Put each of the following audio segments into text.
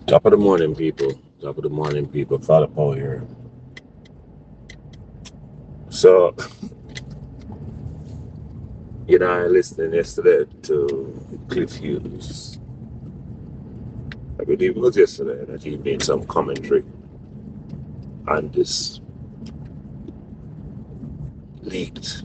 Top of the morning, people. Top of the morning, people. Father Paul here. So, I listened yesterday to Cliff Hughes. I believe it was yesterday that he made some commentary on this leaked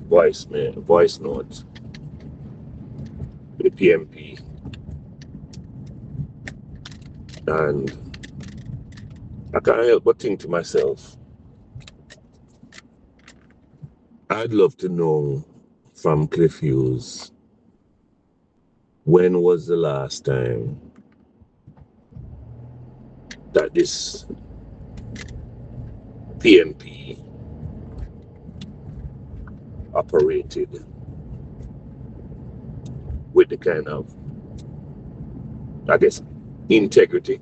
voice note with the PMP, and I can't help but think to myself, I'd love to know from Cliff Hughes, when was the last time that this PMP operated with the kind of, I guess, integrity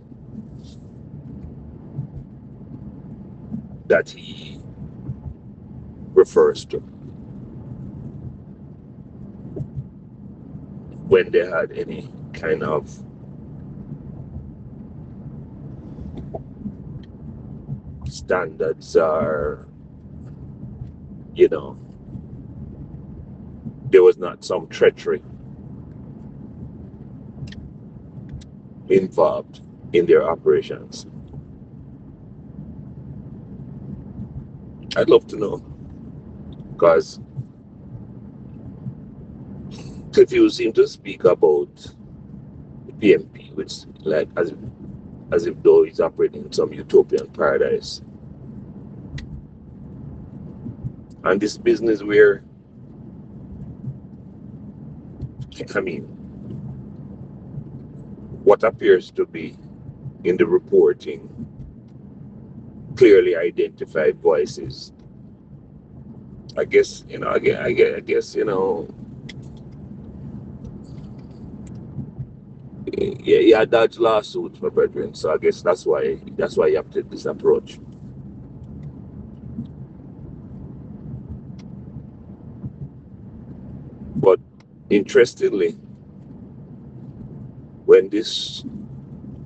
that he refers to, when they had any kind of standards, or, you know, there was not some treachery involved in their operations. I'd love to know, because if you seem to speak about the PMP, which, like, as if though he's operating in some utopian paradise, and this business where, I mean, what appears to be in the reporting clearly identified voices. I guess, yeah, dodge lawsuits, my brethren. So I guess that's why you have to take this approach. But interestingly, when this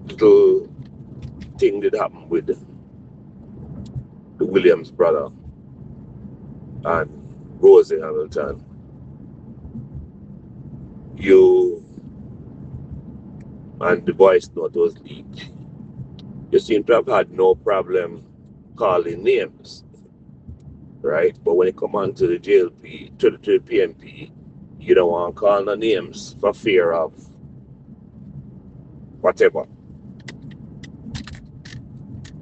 little thing did happen with the Williams brother and Rosie Hamilton, you and the voice note was leaked. You seem to have had no problem calling names, right? But when it come on to the JLP, to the PMP, you don't want to call no names for fear of whatever.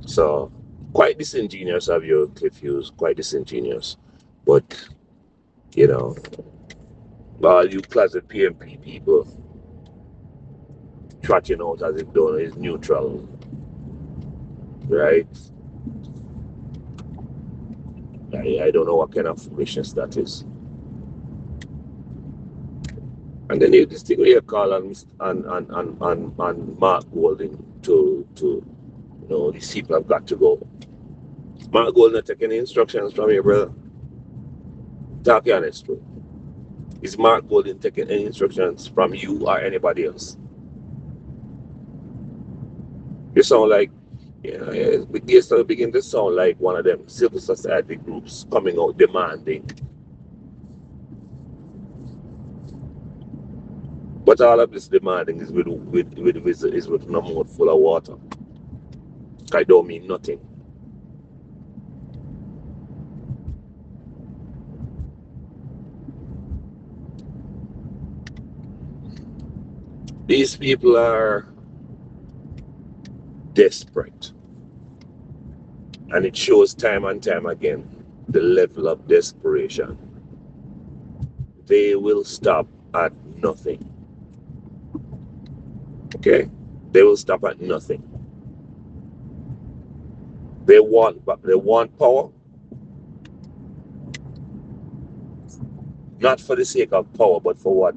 So, quite disingenuous of you, Cliff Hughes, quite disingenuous. But, you know, all you closet PMP people trotting out as if Donald is neutral, right? I don't know what kind of foolishness that is. And then you distinctly you call on Mark Golding to these people have got to go. Mark Golding not taking any instructions from you, brother. Talk your honest truth. Is Mark Golding taking any instructions from you or anybody else? You sound like, you start begin to sound like one of them civil society groups coming out demanding. But all of this demanding is with no mouth full of water. I don't mean nothing. These people are desperate. And it shows time and time again the level of desperation. They will stop at nothing. Okay? They will stop at nothing. They want power, not for the sake of power, but for what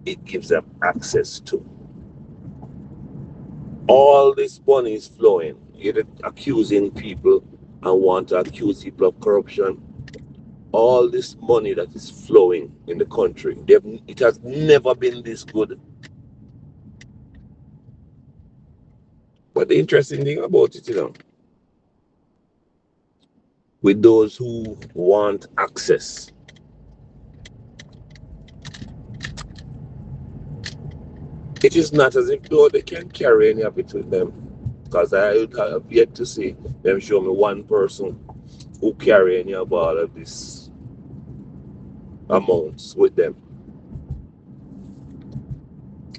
it gives them access to. All this money is flowing. You're accusing people and want to accuse people of corruption. All this money that is flowing in the country, it has never been this good. But the interesting thing about it, with those who want access, it is not as if though they can carry any of it with them. Because I have yet to see them show me one person who carry any of all of these amounts with them.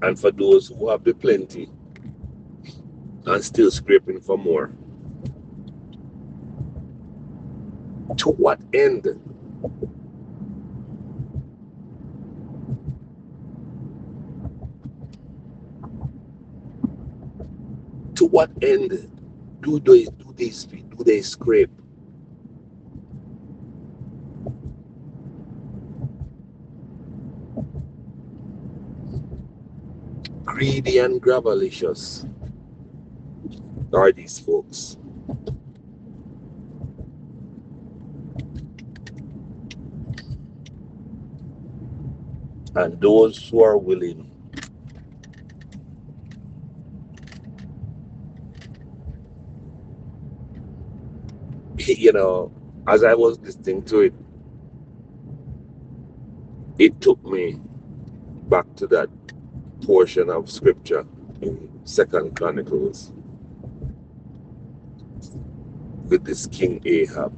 And for those who have the plenty and still scraping for more, to what end? To what end do they scrape? Greedy and gravelicious are these folks. And those who are willing as I was listening to it, it took me back to that portion of scripture in Second Chronicles with this King Ahab.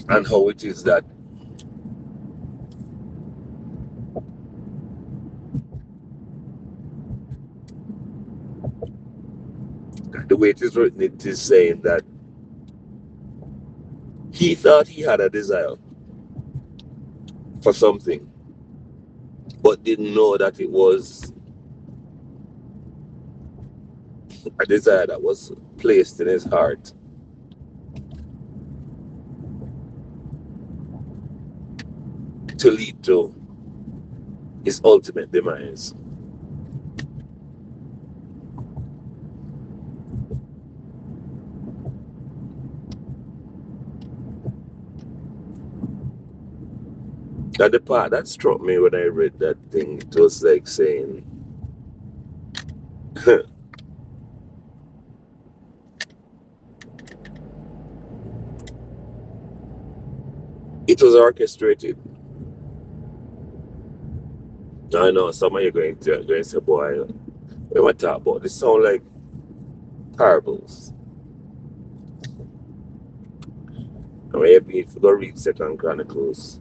And how it is that the way it is written, it is saying that he thought he had a desire for something, but didn't know that it was a desire that was placed in his heart to lead to his ultimate demise. And the part that struck me when I read that thing, it was like saying, it was orchestrated. I know some of you are going to say, boy, we want to talk about this sound like parables. And maybe if you go read Second Chronicles,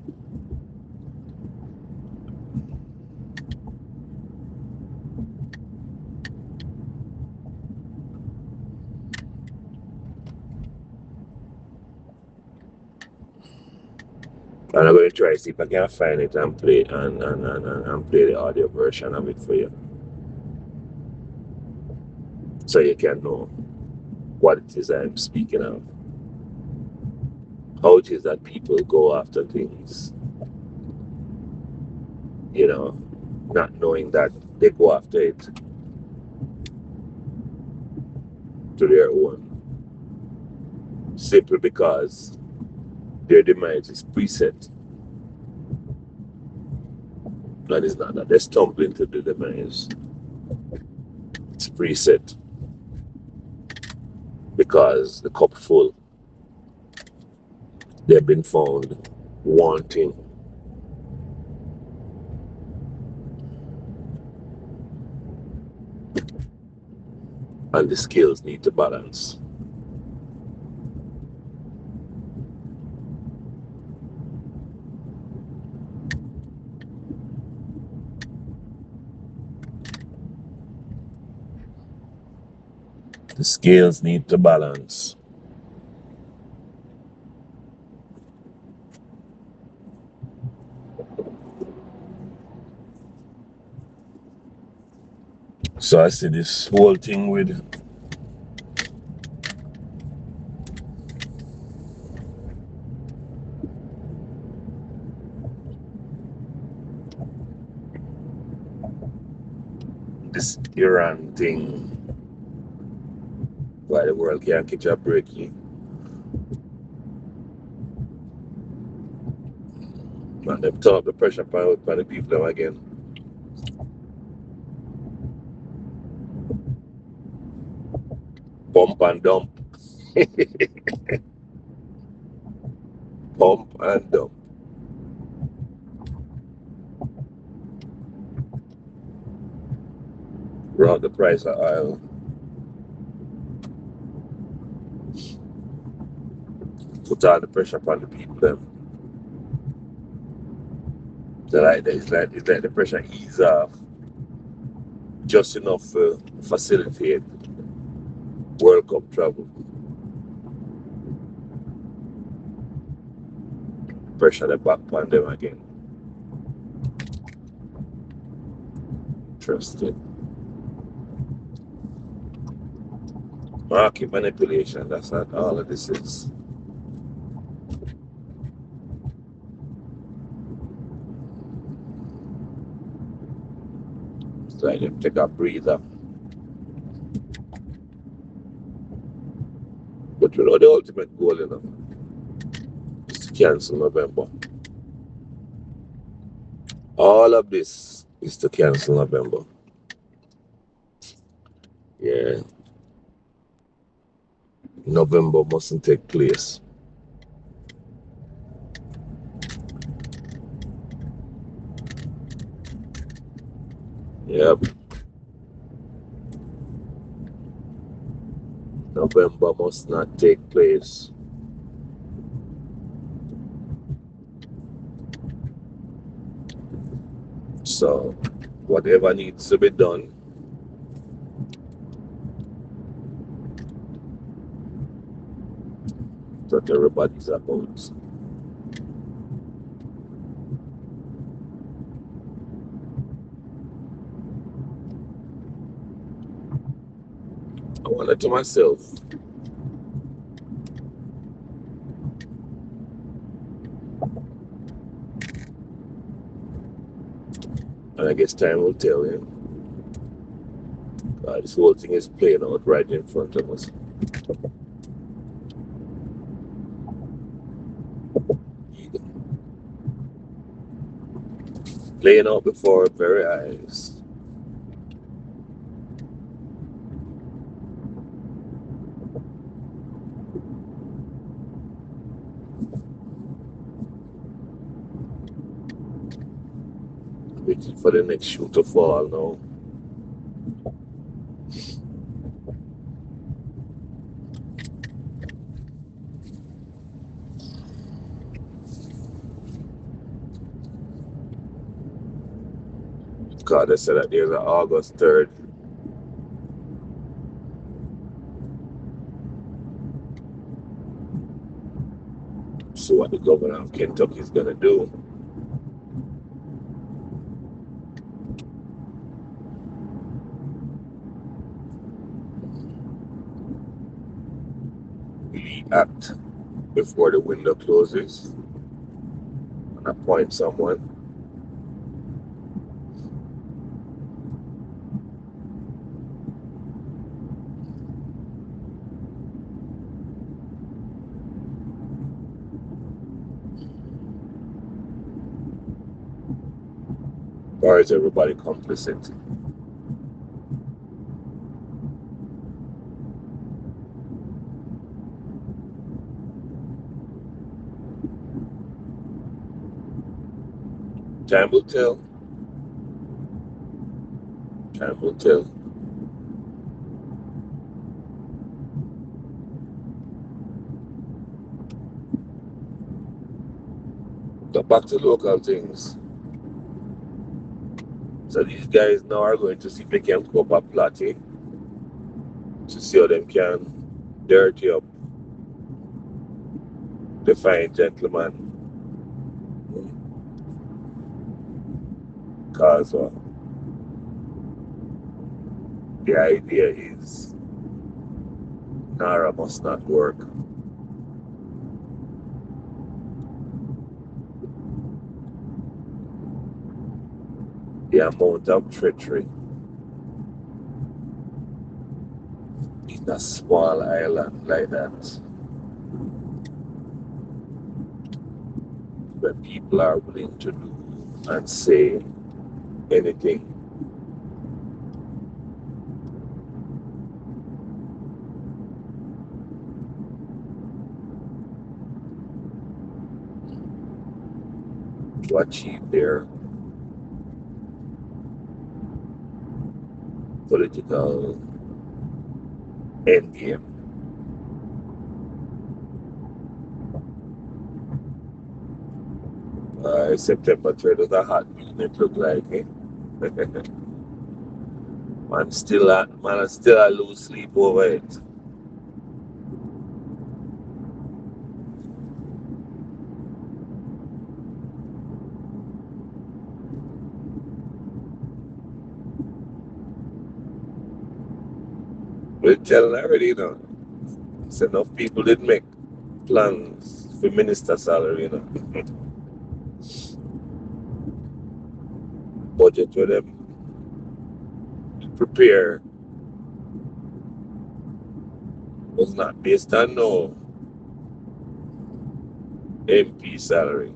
and I'm going to try to see if I can find it and play and play the audio version of it for you, so you can know what it is I'm speaking of. How it is that people go after things, not knowing that they go after it to their own, simply because their demise is preset. That is not that they stumble into the demise. It's preset because the cup full. They've been found wanting. And the scales need to balance. The scales need to balance. So I see this whole thing with this Iran thing, why the world can't catch a break. And they've turned up the pressure on the people again. and dump. Pump and dump. Brought the price of oil. Put all the pressure upon the people. Them. It's like the pressure ease off just enough to facilitate World Cup travel. Pressure the back upon them again. Interesting. Market manipulation, that's what all of this is. It's like them take a breather. But you know the ultimate goal, you know, is to cancel November. All of this is to cancel November. Yeah. November mustn't take place. Yep. November must not take place. So, whatever needs to be done, that everybody's about. I wanted to myself, and I guess time will tell you. This whole thing is playing out right in front of us. Playing out before our very eyes. Waiting for the next shoe to fall now. God, they said that there's an August 3rd. So what the governor of Kentucky is going to do. Will he act before the window closes and appoint someone? Or is everybody complicit? Time will tell. Time will tell. But back to local things. So these guys now are going to see if they can cope up Platty to see how them can dirty up the fine gentleman. Because the idea is Nara must not work. The amount of treachery in a small island like that, where people are willing to do and say anything. to achieve their political endgame. September 3rd was a hot meeting, it looked like, eh? Man still I lose sleep over it. We're telling already, you know. So enough people did make plans for minister salary, you know. Budget for them prepare was not based on no MP salary.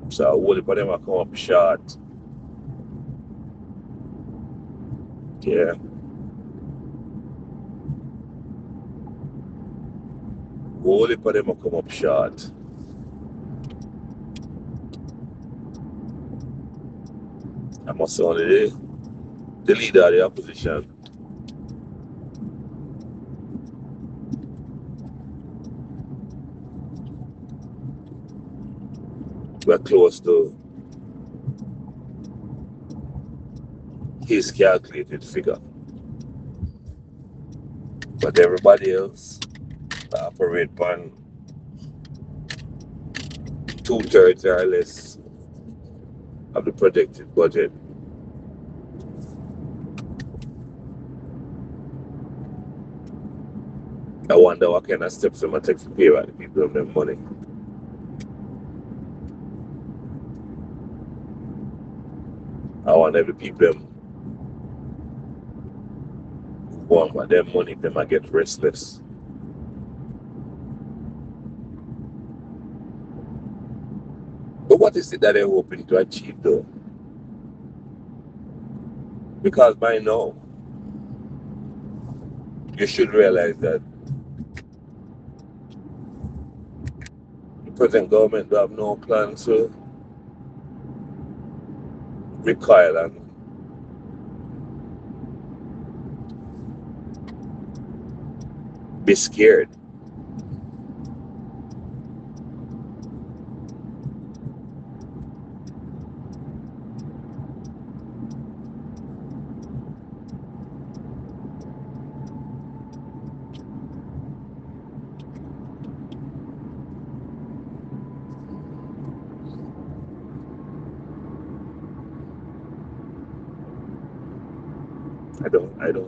So a whole heap of them will come up short. Yeah. A whole heap of them will come up short. I must say only the leader of the opposition. We're close to his calculated figure. But everybody else operate on 2/3 or less of the projected budget. I wonder what kind of steps I'm going to take to pay back the people of their money. I want every people them who want their money, them I get restless. But what is it that they're hoping to achieve though? Because by now, you should realize that the present government will have no plans to recoil and be scared.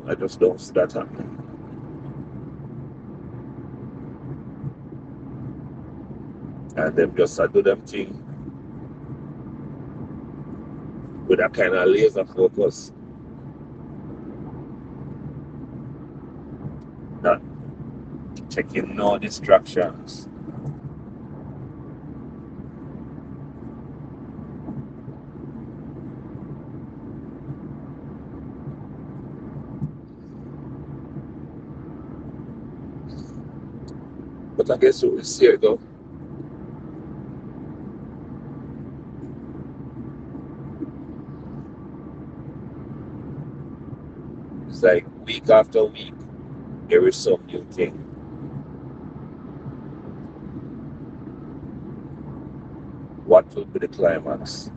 I just don't see that happening. And them just do them thing with a kind of laser focus. Not taking no distractions. But I guess what we see it though. It's like week after week, there is some new thing. What will be the climax?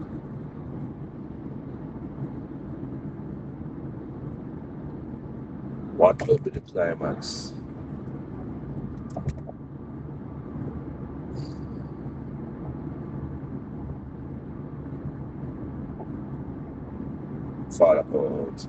What will be the climax? Fall apart.